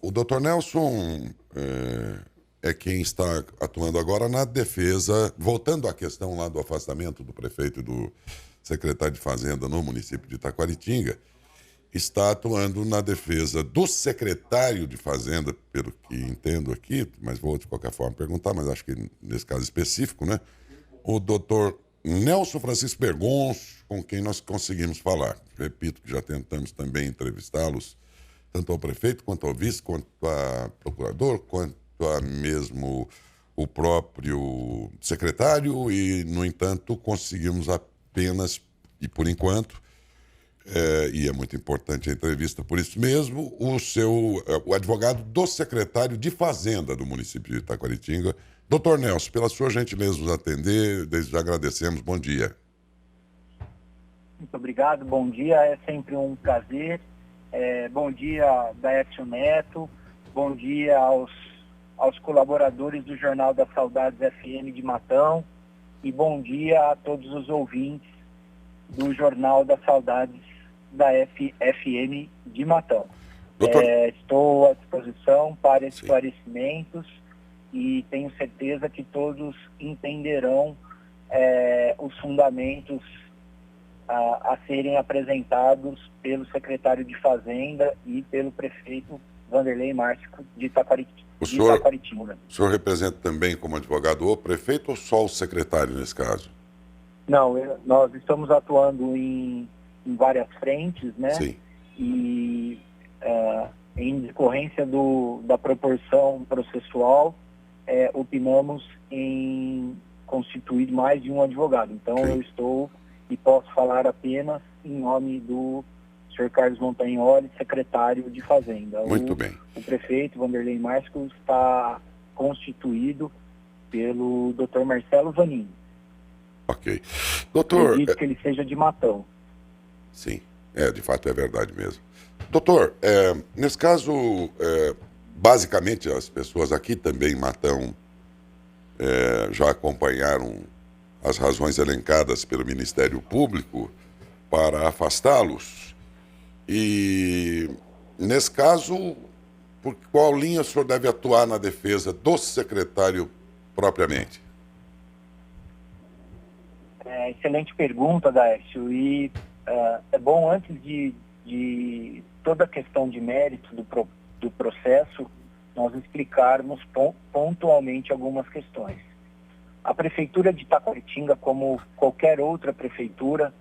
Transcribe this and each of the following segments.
O doutor Nelson é quem está atuando agora na defesa, voltando à questão lá do afastamento do prefeito e do secretário de Fazenda no município de Taquaritinga, está atuando na defesa do secretário de Fazenda, pelo que entendo aqui, mas vou de qualquer forma perguntar, mas acho que nesse caso específico, né? O doutor Nelson Francisco Bergonço, com quem nós conseguimos falar. Repito que já tentamos também entrevistá-los, tanto ao prefeito, quanto ao vice, quanto a procurador, quanto a mesmo o próprio secretário, e, no entanto, conseguimos apenas, e por enquanto, e é muito importante a entrevista por isso mesmo, o advogado do secretário de Fazenda do município de Itaquaritinga, doutor Nelson, pela sua gentileza nos atender, desde já agradecemos, bom dia. Muito obrigado, bom dia, é sempre um prazer. Bom dia, Daécio Neto, bom dia aos colaboradores do Jornal das Saudades FM de Matão e bom dia a todos os ouvintes do Jornal das Saudades da FM de Matão. Doutor... Estou à disposição para esclarecimentos e tenho certeza que todos entenderão os fundamentos a serem apresentados pelo secretário de Fazenda e pelo prefeito Vanderlei Márcio de Itaquaritinga. O senhor representa também como advogado o prefeito ou só o secretário nesse caso? Não, nós estamos atuando em várias frentes, né? Sim. E em decorrência da proporção processual, opinamos em constituir mais de um advogado. Então, Sim. eu estou e posso falar apenas em nome do senhor Carlos Montagnoli, secretário de Fazenda. Muito bem. O prefeito Vanderlei Márcio está constituído pelo Dr. Marcelo Vanin. Ok. Doutor... Acredito que ele seja de Matão. Sim, de fato é verdade mesmo. Doutor, nesse caso, basicamente as pessoas aqui também em Matão já acompanharam as razões elencadas pelo Ministério Público para afastá-los. E, nesse caso, por qual linha o senhor deve atuar na defesa do secretário propriamente? Excelente pergunta, Daécio. E é bom, antes de toda a questão de mérito do processo, nós explicarmos pontualmente algumas questões. A Prefeitura de Itaquaritinga, como qualquer outra prefeitura,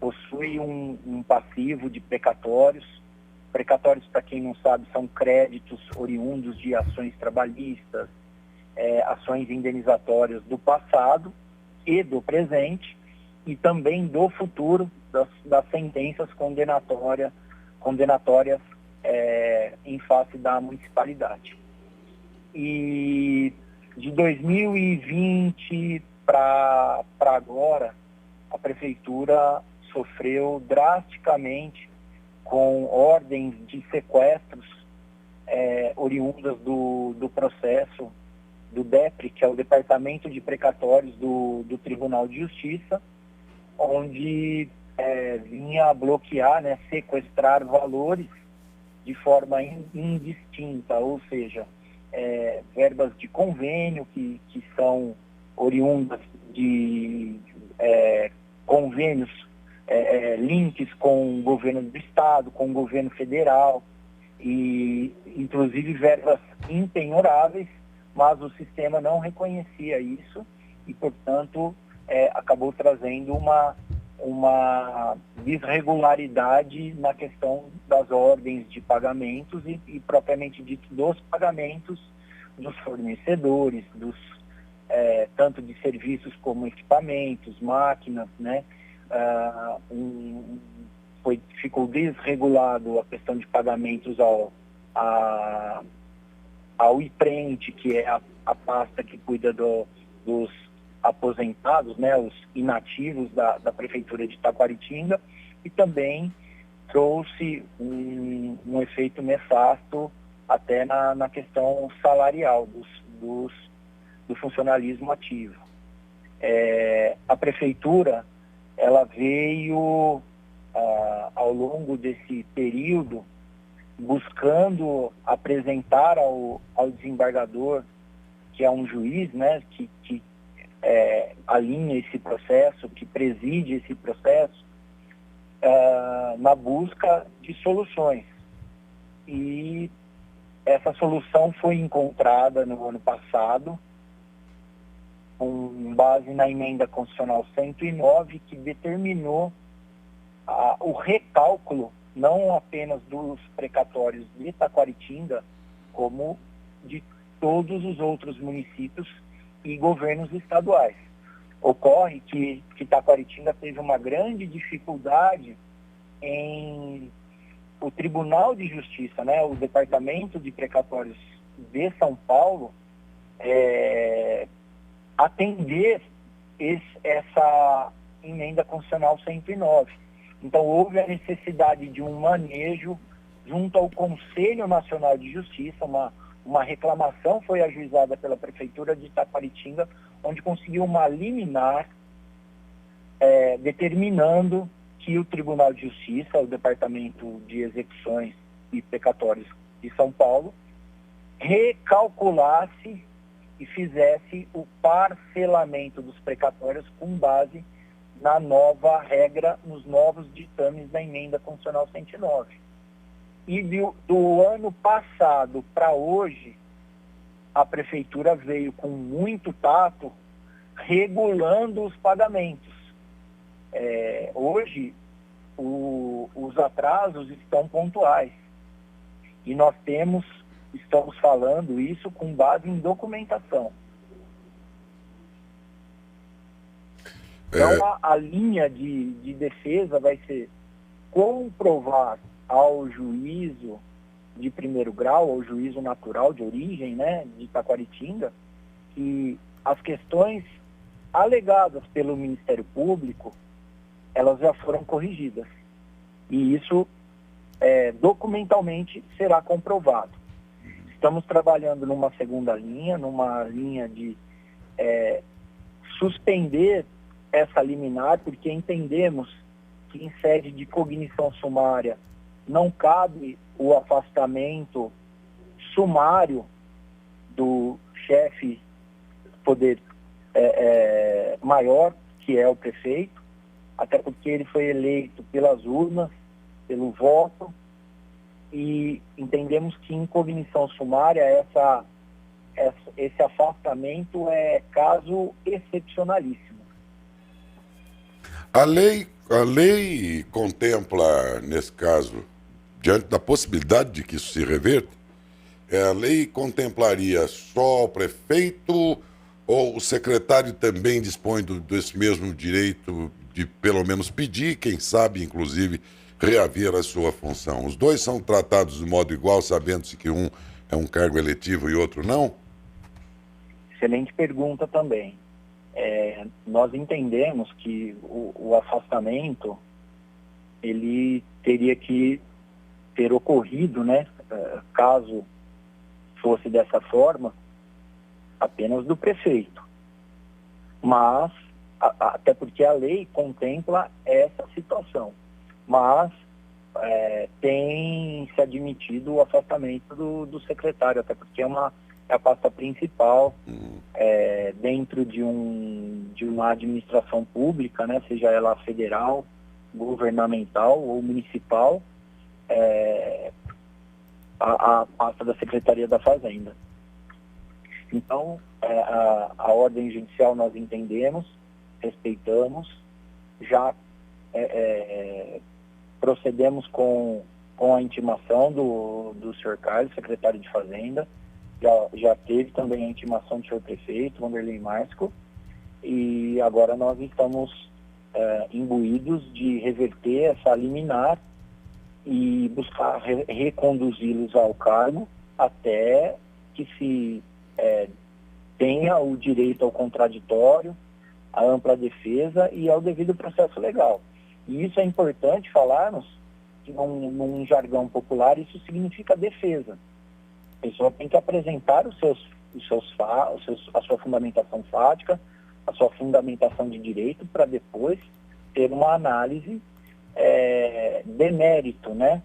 possui um passivo de precatórios. Precatórios, para quem não sabe, são créditos oriundos de ações trabalhistas, ações indenizatórias do passado e do presente, e também do futuro, das sentenças condenatórias em face da municipalidade. E de 2020 para agora, a Prefeitura sofreu drasticamente com ordens de sequestros oriundas do processo do DEPRE, que é o Departamento de Precatórios do Tribunal de Justiça, onde vinha bloquear, né, sequestrar valores de forma indistinta, ou seja, verbas de convênio que são oriundas de convênios, links com o governo do estado, com o governo federal, e inclusive verbas impenhoráveis, mas o sistema não reconhecia isso e, portanto, acabou trazendo uma desregularidade na questão das ordens de pagamentos e propriamente dito, dos pagamentos dos fornecedores, tanto de serviços como equipamentos, máquinas, né? Ficou desregulado a questão de pagamentos ao IPRENTE, que é a pasta que cuida dos aposentados, né, os inativos da Prefeitura de Itaquaritinga, e também trouxe um efeito nefasto até na questão salarial do funcionalismo ativo. A Prefeitura, ela veio, ao longo desse período, buscando apresentar ao desembargador, que é um juiz, né, que alinha esse processo, que preside esse processo, na busca de soluções. E essa solução foi encontrada no ano passado, com base na emenda constitucional 109, que determinou o recálculo não apenas dos precatórios de Taquaritinga, como de todos os outros municípios e governos estaduais. Ocorre que Taquaritinga teve uma grande dificuldade em o Tribunal de Justiça, né, o Departamento de Precatórios de São Paulo, atender essa emenda constitucional 109. Então, houve a necessidade de um manejo junto ao Conselho Nacional de Justiça. Uma reclamação foi ajuizada pela Prefeitura de Taquaritinga, onde conseguiu uma liminar determinando que o Tribunal de Justiça, o Departamento de Execuções e Precatórios de São Paulo, recalculasse e fizesse o parcelamento dos precatórios com base na nova regra, nos novos ditames da emenda constitucional 109. E do ano passado para hoje, a Prefeitura veio com muito tato regulando os pagamentos. Hoje, os atrasos estão pontuais. E nós estamos falando isso com base em documentação. Então, a linha de defesa vai ser comprovar ao juízo de primeiro grau, ao juízo natural de origem, né, de Taquaritinga, que as questões alegadas pelo Ministério Público, elas já foram corrigidas. E isso, documentalmente, será comprovado. Estamos trabalhando numa segunda linha, numa linha de suspender essa liminar, porque entendemos que em sede de cognição sumária não cabe o afastamento sumário do chefe do poder maior, que é o prefeito, até porque ele foi eleito pelas urnas, pelo voto, e entendemos que em cognição sumária esse afastamento é caso excepcionalíssimo. A lei contempla, nesse caso, diante da possibilidade de que isso se reverta, a lei contemplaria só o prefeito ou o secretário também dispõe desse mesmo direito de, pelo menos, pedir, quem sabe, inclusive, reaver a sua função? Os dois são tratados de modo igual, sabendo-se que um é um cargo eletivo e outro não? Excelente pergunta também. Nós entendemos que o afastamento ele teria que ter ocorrido, né, caso fosse dessa forma, apenas do prefeito. Mas, até porque a lei contempla essa situação. Mas tem se admitido o afastamento do secretário, até porque é a pasta principal dentro de uma administração pública, né, seja ela federal, governamental ou municipal, a pasta da Secretaria da Fazenda. Então, a ordem judicial nós entendemos, respeitamos, já procedemos com a intimação do senhor Carlos, secretário de Fazenda, já teve também a intimação do senhor prefeito, Wanderlei Marco, e agora nós estamos imbuídos de reverter essa liminar e buscar reconduzi-los ao cargo até que se tenha o direito ao contraditório, à ampla defesa e ao devido processo legal. E isso é importante falarmos, que num jargão popular, isso significa defesa. A pessoa tem que apresentar a sua fundamentação fática, a sua fundamentação de direito, para depois ter uma análise de mérito, né?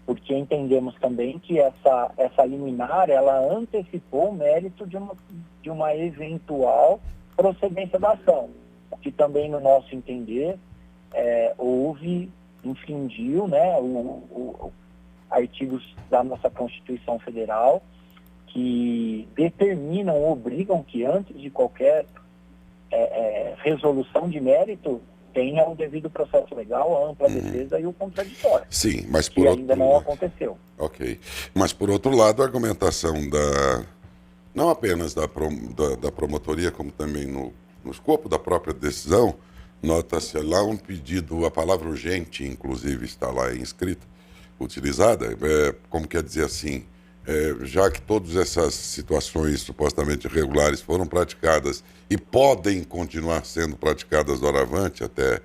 porque entendemos também que essa liminar, ela antecipou o mérito de uma eventual procedência da ação, o que também, no nosso entender, infringiu, né, artigos da nossa Constituição Federal, que determinam, obrigam que antes de qualquer resolução de mérito tenha o devido processo legal, a ampla defesa e o contraditório. Sim, mas que ainda não aconteceu. Ok. Mas, por outro lado, a argumentação não apenas da promotoria, como também no escopo da própria decisão, nota-se lá um pedido, a palavra urgente, inclusive, está lá inscrita, utilizada, como quer dizer assim, já que todas essas situações supostamente irregulares foram praticadas e podem continuar sendo praticadas doravante até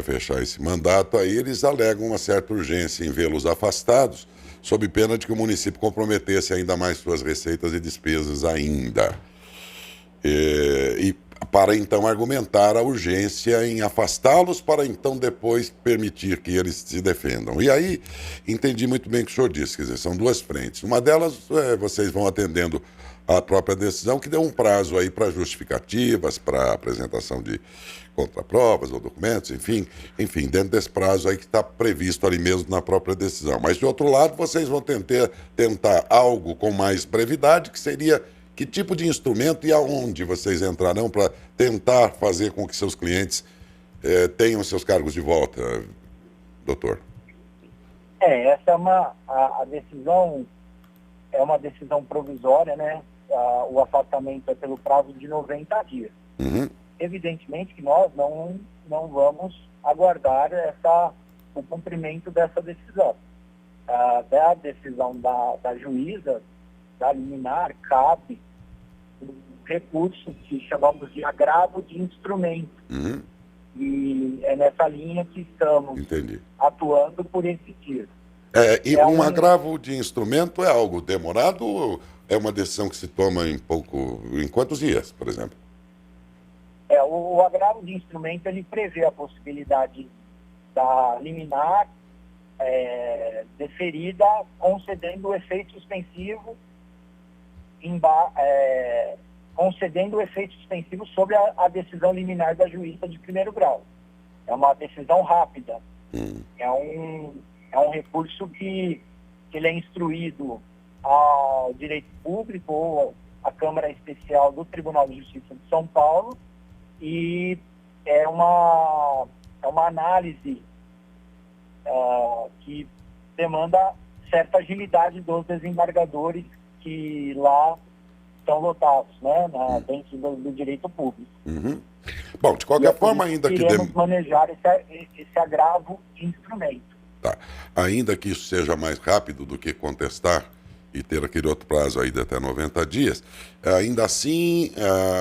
fechar esse mandato, aí eles alegam uma certa urgência em vê-los afastados, sob pena de que o município comprometesse ainda mais suas receitas e despesas ainda. E para então argumentar a urgência em afastá-los, para então depois permitir que eles se defendam. E aí, entendi muito bem o que o senhor disse, quer dizer, são duas frentes. Uma delas, vocês vão atendendo à própria decisão, que deu um prazo aí para justificativas, para apresentação de contraprovas ou documentos, enfim, dentro desse prazo aí que está previsto ali mesmo na própria decisão. Mas, de outro lado, vocês vão tentar algo com mais brevidade, que seria que tipo de instrumento e aonde vocês entrarão para tentar fazer com que seus clientes tenham seus cargos de volta, doutor? Essa a decisão é uma decisão provisória, né? O afastamento é pelo prazo de 90 dias. Evidentemente que nós não vamos aguardar o cumprimento dessa decisão. Da decisão da juíza, da liminar, cabe um recurso que chamamos de agravo de instrumento. E é nessa linha que estamos atuando por esse dia. Um agravo de instrumento é algo demorado ou é uma decisão que se toma em quantos dias, por exemplo? O agravo de instrumento, ele prevê a possibilidade da liminar deferida concedendo o efeito suspensivo sobre a decisão liminar da juíza de primeiro grau. É uma decisão rápida. É um recurso que ele é instruído ao direito público ou à Câmara Especial do Tribunal de Justiça de São Paulo, e é uma análise que demanda certa agilidade dos desembargadores que lá estão lotados, né, dentro do direito público. Bom, de qualquer forma, ainda que queremos manejar esse agravo de instrumento. Tá. Ainda que isso seja mais rápido do que contestar e ter aquele outro prazo aí de até 90 dias, ainda assim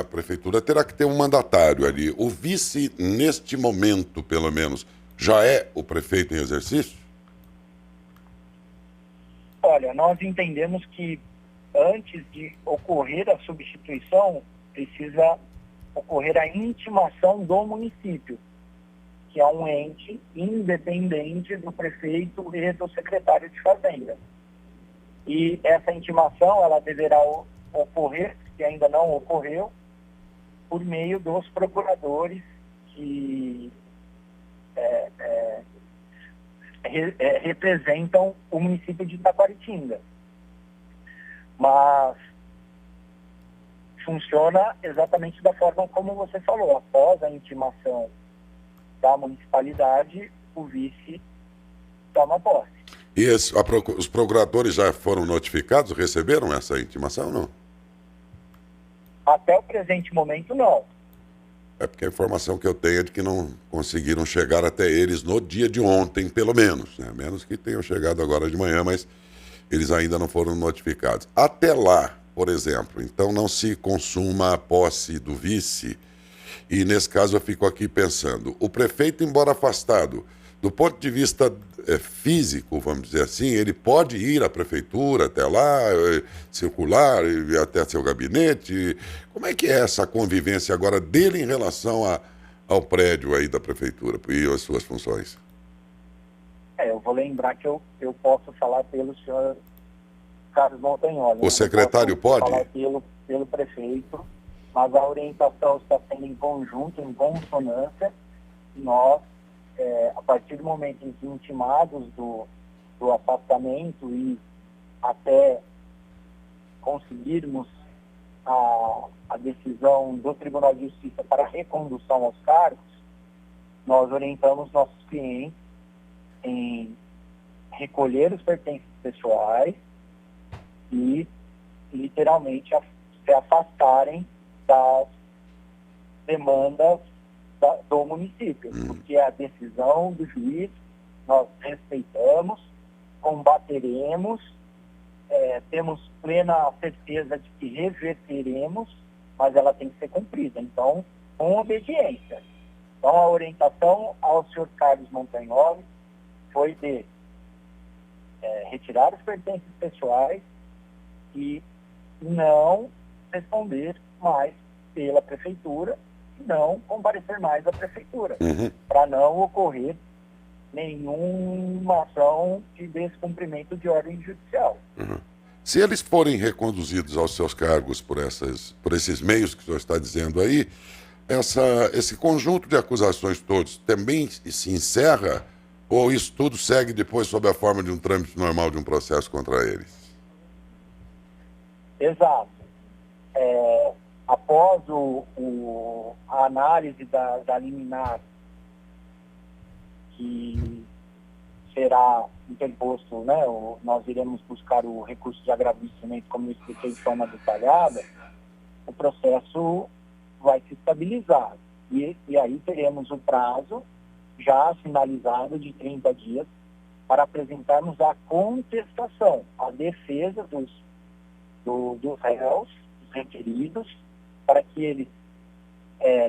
a prefeitura terá que ter um mandatário ali. O vice, neste momento, pelo menos, já é o prefeito em exercício? Olha, nós entendemos que antes de ocorrer a substituição, precisa ocorrer a intimação do município, que é um ente independente do prefeito e do secretário de Fazenda. E essa intimação, ela deverá ocorrer, se ainda não ocorreu, por meio dos procuradores que representam o município de Taquaritinga. Mas funciona exatamente da forma como você falou. Após a intimação da municipalidade, o vice toma posse. E os procuradores já foram notificados, receberam essa intimação ou não? Até o presente momento, não. É porque a informação que eu tenho é de que não conseguiram chegar até eles no dia de ontem, pelo menos, né? Menos que tenham chegado agora de manhã, mas eles ainda não foram notificados. Até lá, por exemplo, então não se consuma a posse do vice, e nesse caso eu fico aqui pensando, o prefeito, embora afastado, do ponto de vista físico, vamos dizer assim, ele pode ir à prefeitura até lá, circular, ir até seu gabinete. Como é que é essa convivência agora dele em relação ao prédio aí da prefeitura e às suas funções? Eu vou lembrar que eu posso falar pelo senhor Carlos Montagnoli. O secretário pode? Falar pelo prefeito, mas a orientação está sendo em conjunto, em consonância. Nós, a partir do momento em que intimados do afastamento e até conseguirmos a decisão do Tribunal de Justiça para recondução aos cargos, nós orientamos nossos clientes em recolher os pertences pessoais e, literalmente, se afastarem das demandas do município, porque a decisão do juiz nós respeitamos, combateremos, temos plena certeza de que reverteremos, mas ela tem que ser cumprida. Então, com obediência. Então, a orientação ao senhor Carlos Montagnoli foi de retirar os pertences pessoais e não responder mais pela prefeitura, não comparecer mais à prefeitura, para não ocorrer nenhuma ação de descumprimento de ordem judicial. Se eles forem reconduzidos aos seus cargos por esses meios que o senhor está dizendo aí, esse conjunto de acusações todos também se encerra, ou isso tudo segue depois sob a forma de um trâmite normal de um processo contra eles? Exato. Após a análise da liminar, que será interposto, né, nós iremos buscar o recurso de agravo de instrumento, como eu expliquei de forma detalhada, o processo vai se estabilizar. E aí teremos o prazo já sinalizado de 30 dias para apresentarmos a contestação, a defesa dos réus, dos requeridos, para que eles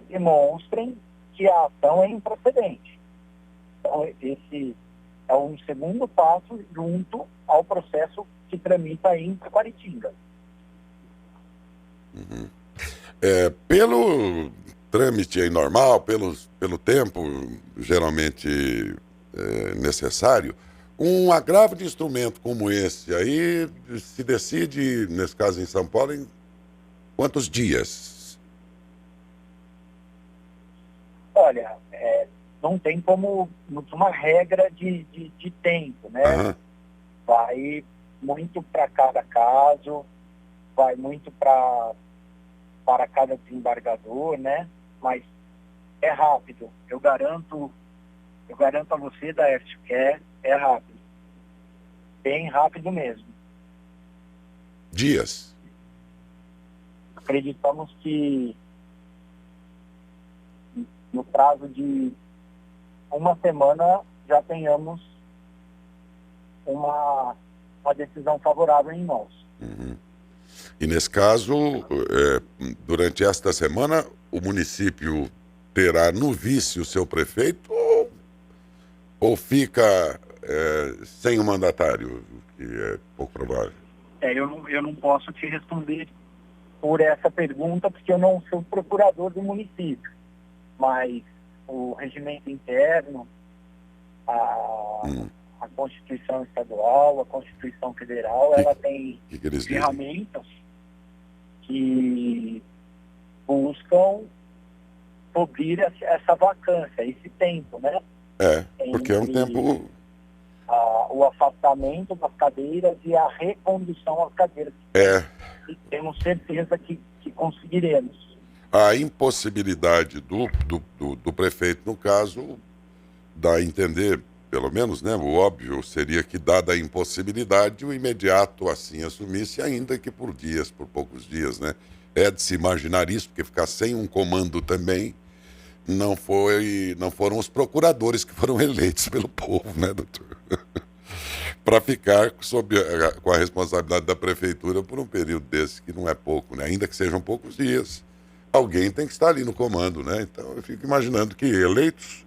demonstrem que a ação é improcedente. Então, esse é um segundo passo junto ao processo que tramita em Taquaritinga. Pelo trâmite aí normal, pelo tempo geralmente necessário, um agravo de instrumento como esse aí se decide, nesse caso em São Paulo, em quantos dias? Olha, não tem como uma regra de tempo, né? Vai muito para cada caso, vai muito para cada desembargador, né? Mas é rápido. Eu garanto a você, Daércio, que é rápido. Bem rápido mesmo. Dias? Acreditamos que no prazo de uma semana já tenhamos uma decisão favorável em mãos. E nesse caso, durante esta semana, o município terá no vice o seu prefeito ou fica sem o mandatário, que é pouco provável? Eu não posso te responder por essa pergunta, porque eu não sou procurador do município. Mas o regimento interno, a Constituição Estadual, a Constituição Federal, ela tem ferramentas que buscam cobrir essa vacância, esse tempo, né? Porque é um tempo... o afastamento das cadeiras e a recondução às cadeiras. E temos certeza que conseguiremos. A impossibilidade do prefeito, no caso, dá a entender, pelo menos, né, o óbvio seria que, dada a impossibilidade, o imediato assim assumisse, ainda que por poucos dias, né? É de se imaginar isso, porque ficar sem um comando também não foram os procuradores que foram eleitos pelo povo, né, doutor? Para ficar com a responsabilidade da prefeitura por um período desse, que não é pouco, né? Ainda que sejam poucos dias. Alguém tem que estar ali no comando, né? Então eu fico imaginando que eleitos,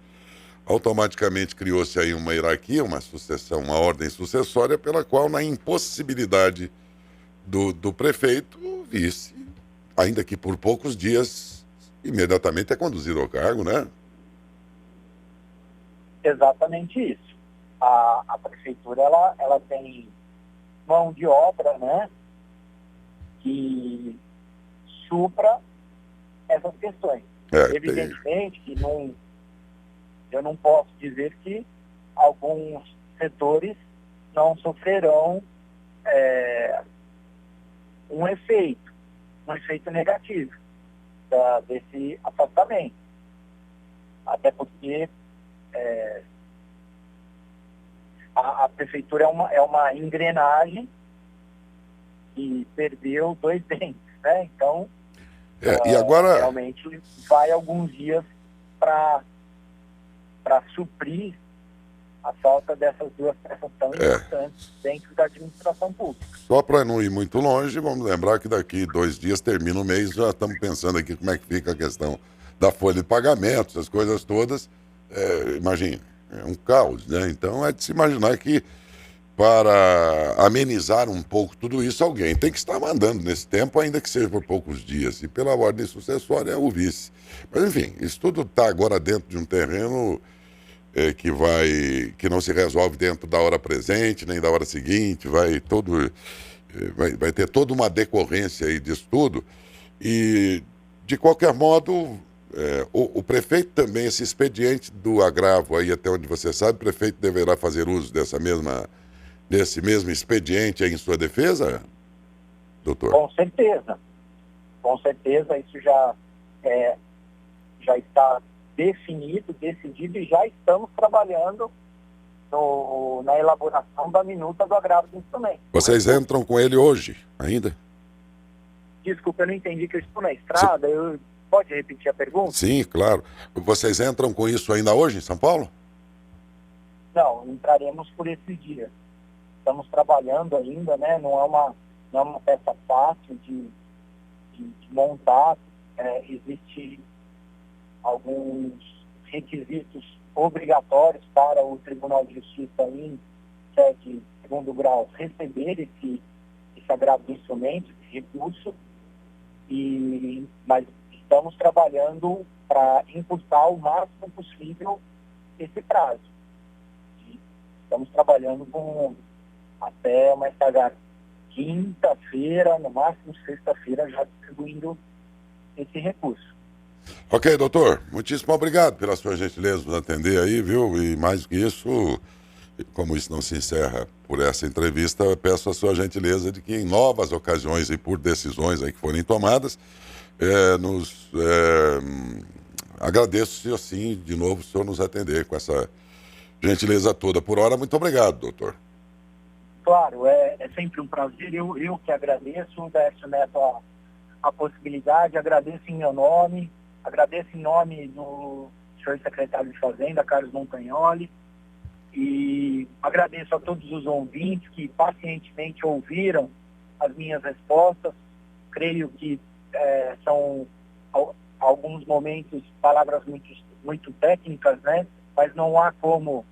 automaticamente criou-se aí uma hierarquia, uma sucessão, uma ordem sucessória pela qual, na impossibilidade do prefeito, o vice, ainda que por poucos dias, imediatamente é conduzido ao cargo, né? Exatamente isso. a prefeitura ela tem mão de obra, né, que supra essas questões. Evidentemente que eu não posso dizer que alguns setores não sofrerão um efeito negativo desse afastamento. Até porque a prefeitura é uma engrenagem que perdeu 2 dentes, né? Então, e agora... realmente vai alguns dias para suprir a falta dessas 2 peças tão importantes dentro da administração pública. Só para não ir muito longe, vamos lembrar que daqui 2 dias termina o mês, já estamos pensando aqui como é que fica a questão da folha de pagamentos, as coisas todas. Imagina, é um caos, né? Então é de se imaginar que para amenizar um pouco tudo isso, alguém tem que estar mandando nesse tempo, ainda que seja por poucos dias. E pela ordem sucessória é o vice. Mas enfim, isso tudo está agora dentro de um terreno que não se resolve dentro da hora presente, nem da hora seguinte, vai ter toda uma decorrência aí disso tudo. E, de qualquer modo, o prefeito também, esse expediente do agravo aí, até onde você sabe, o prefeito deverá fazer uso desse mesmo expediente aí em sua defesa, doutor? Com certeza, isso já está definido, decidido, e já estamos trabalhando na elaboração da minuta do agravo do instrumento. Vocês entram com ele hoje, ainda? Desculpa, eu não entendi que eu estou na estrada. Pode repetir a pergunta? Sim, claro. Vocês entram com isso ainda hoje em São Paulo? Não, entraremos por esses dias. Estamos trabalhando ainda, né? Não é uma peça fácil de montar. Existe alguns requisitos obrigatórios para o Tribunal de Justiça em sede segundo grau receber esse agravo do instrumento, esse recurso, mas estamos trabalhando para encurtar o máximo possível esse prazo. Estamos trabalhando até mais tardar quinta-feira, no máximo sexta-feira, já distribuindo esse recurso. Ok, doutor. Muitíssimo obrigado pela sua gentileza de nos atender aí, viu? E mais do que isso, como isso não se encerra por essa entrevista, eu peço a sua gentileza de que em novas ocasiões e por decisões aí que forem tomadas, agradeço se assim, de novo, o senhor nos atender com essa gentileza toda. Por hora, muito obrigado, doutor. Claro, é sempre um prazer. Eu que agradeço, Décio Neto, a possibilidade, agradeço em meu nome, agradeço em nome do senhor secretário de Fazenda, Carlos Montagnoli, e agradeço a todos os ouvintes que pacientemente ouviram as minhas respostas. Creio que são alguns momentos palavras muito técnicas, né? Mas não há como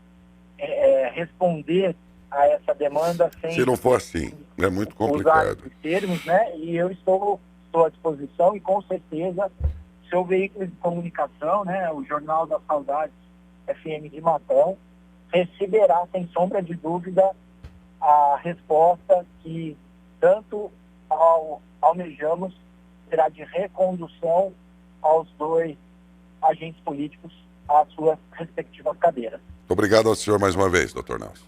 responder a essa demanda sem... Se não for assim, é muito complicado. Usar esses termos, né? E eu estou à disposição, e com certeza seu veículo de comunicação, né, o Jornal da Saudade FM de Matão, receberá, sem sombra de dúvida, a resposta que tanto almejamos será de recondução aos 2 agentes políticos às suas respectivas cadeiras. Muito obrigado ao senhor mais uma vez, doutor Nelson.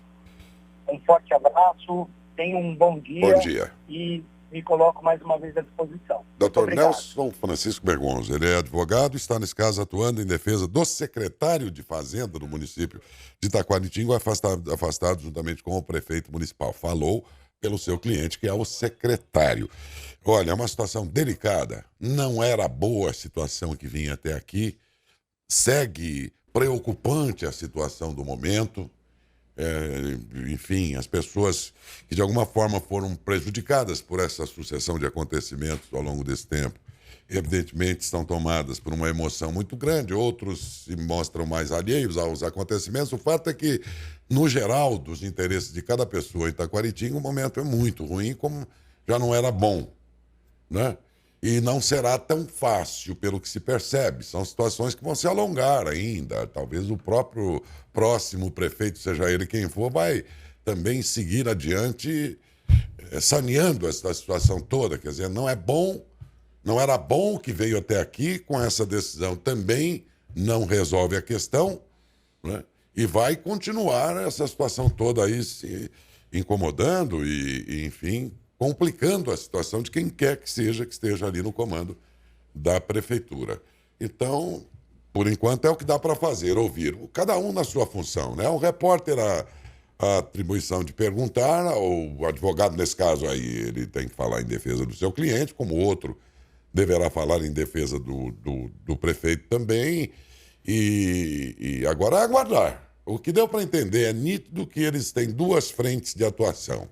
Um forte abraço, tenha um bom dia. Bom dia. E me coloco mais uma vez à disposição. Doutor Nelson Francisco Bergonzo, ele é advogado e está, nesse caso, atuando em defesa do secretário de Fazenda do município de Taquaritinga, afastado juntamente com o prefeito municipal. Falou pelo seu cliente, que é o secretário. Olha, é uma situação delicada. Não era boa a situação que vinha até aqui. Segue preocupante a situação do momento. Enfim, as pessoas que de alguma forma foram prejudicadas por essa sucessão de acontecimentos ao longo desse tempo, evidentemente estão tomadas por uma emoção muito grande, outros se mostram mais alheios aos acontecimentos. O fato é que, no geral, dos interesses de cada pessoa em Taquaritinga, o momento é muito ruim, como já não era bom, né? E não será tão fácil, pelo que se percebe. São situações que vão se alongar ainda. Talvez o próprio próximo prefeito, seja ele quem for, vai também seguir adiante, saneando essa situação toda. Quer dizer, não é bom, não era bom o que veio até aqui, com essa decisão também não resolve a questão, né? E vai continuar essa situação toda aí se incomodando enfim, complicando a situação de quem quer que seja que esteja ali no comando da prefeitura. Então, por enquanto, é o que dá para fazer, ouvir. Cada um na sua função, né? O repórter, a atribuição de perguntar, ou o advogado, nesse caso aí, ele tem que falar em defesa do seu cliente, como o outro deverá falar em defesa do prefeito também. E agora é aguardar. O que deu para entender é nítido que eles têm duas frentes de atuação.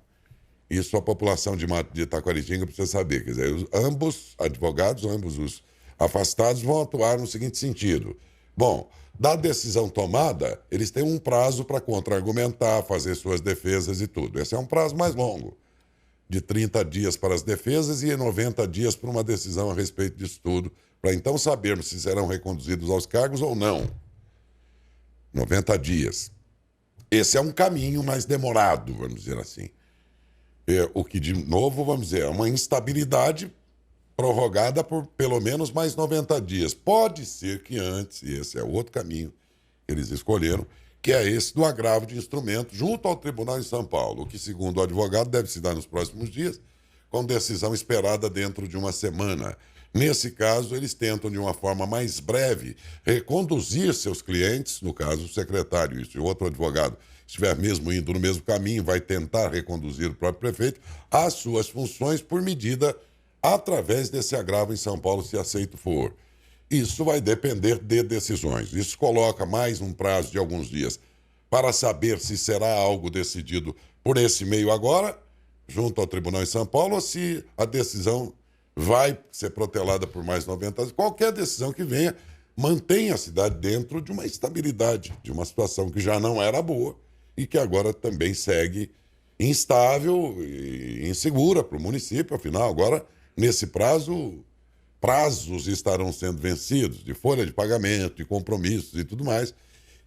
Isso a população de Itaquaritinga precisa saber. Quer dizer, ambos advogados, ambos os afastados vão atuar no seguinte sentido. Bom, da decisão tomada, eles têm um prazo para contra-argumentar, fazer suas defesas e tudo. Esse é um prazo mais longo, de 30 dias para as defesas e 90 dias para uma decisão a respeito disso tudo, para então sabermos se serão reconduzidos aos cargos ou não. 90 dias. Esse é um caminho mais demorado, vamos dizer assim. O que, de novo, vamos dizer, é uma instabilidade prorrogada por pelo menos mais 90 dias. Pode ser que antes, e esse é o outro caminho que eles escolheram, que é esse do agravo de instrumento junto ao tribunal em São Paulo, o que, segundo o advogado, deve se dar nos próximos dias, com decisão esperada dentro de uma semana. Nesse caso, eles tentam, de uma forma mais breve, reconduzir seus clientes, no caso, o secretário, e se o outro advogado estiver mesmo indo no mesmo caminho, vai tentar reconduzir o próprio prefeito às suas funções por medida através desse agravo em São Paulo, se aceito for. Isso vai depender de decisões. Isso coloca mais um prazo de alguns dias para saber se será algo decidido por esse meio agora, junto ao tribunal em São Paulo, ou se a decisão vai ser protelada por mais 90 dias. Qualquer decisão que venha, mantém a cidade dentro de uma estabilidade, de uma situação que já não era boa e que agora também segue instável e insegura para o município. Afinal, agora, nesse prazo, prazos estarão sendo vencidos de folha de pagamento, de compromissos e tudo mais.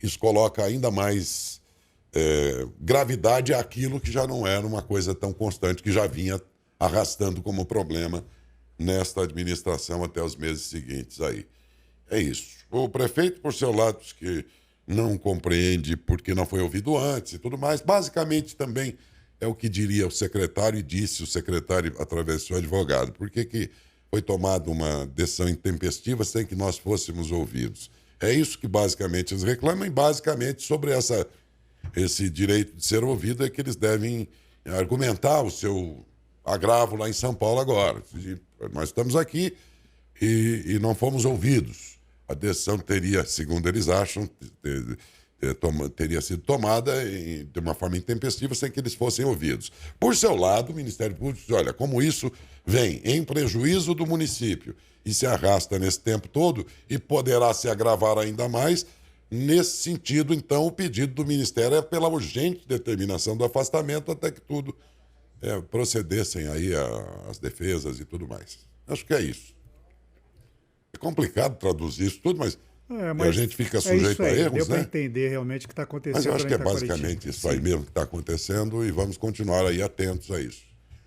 Isso coloca ainda mais gravidade àquilo que já não era uma coisa tão constante, que já vinha arrastando como problema nesta administração até os meses seguintes aí. É isso. O prefeito, por seu lado, que não compreende porque não foi ouvido antes e tudo mais, basicamente também é o que diria o secretário e disse o secretário através do seu advogado. Por que foi tomada uma decisão intempestiva sem que nós fôssemos ouvidos? É isso que basicamente eles reclamam, e basicamente sobre esse direito de ser ouvido é que eles devem argumentar o seu agravo lá em São Paulo agora. Nós estamos aqui e não fomos ouvidos. A decisão teria, segundo eles acham, teria sido tomada de uma forma intempestiva sem que eles fossem ouvidos. Por seu lado, o Ministério Público diz, olha, como isso vem em prejuízo do município e se arrasta nesse tempo todo e poderá se agravar ainda mais, nesse sentido, então, o pedido do Ministério é pela urgente determinação do afastamento até que tudo procedessem aí as defesas e tudo mais. Acho que é isso. É complicado traduzir isso tudo, mas a gente fica sujeito a erros, deu para né? entender realmente o que está acontecendo. Mas eu acho que é basicamente isso aí mesmo que está acontecendo e vamos continuar aí atentos a isso.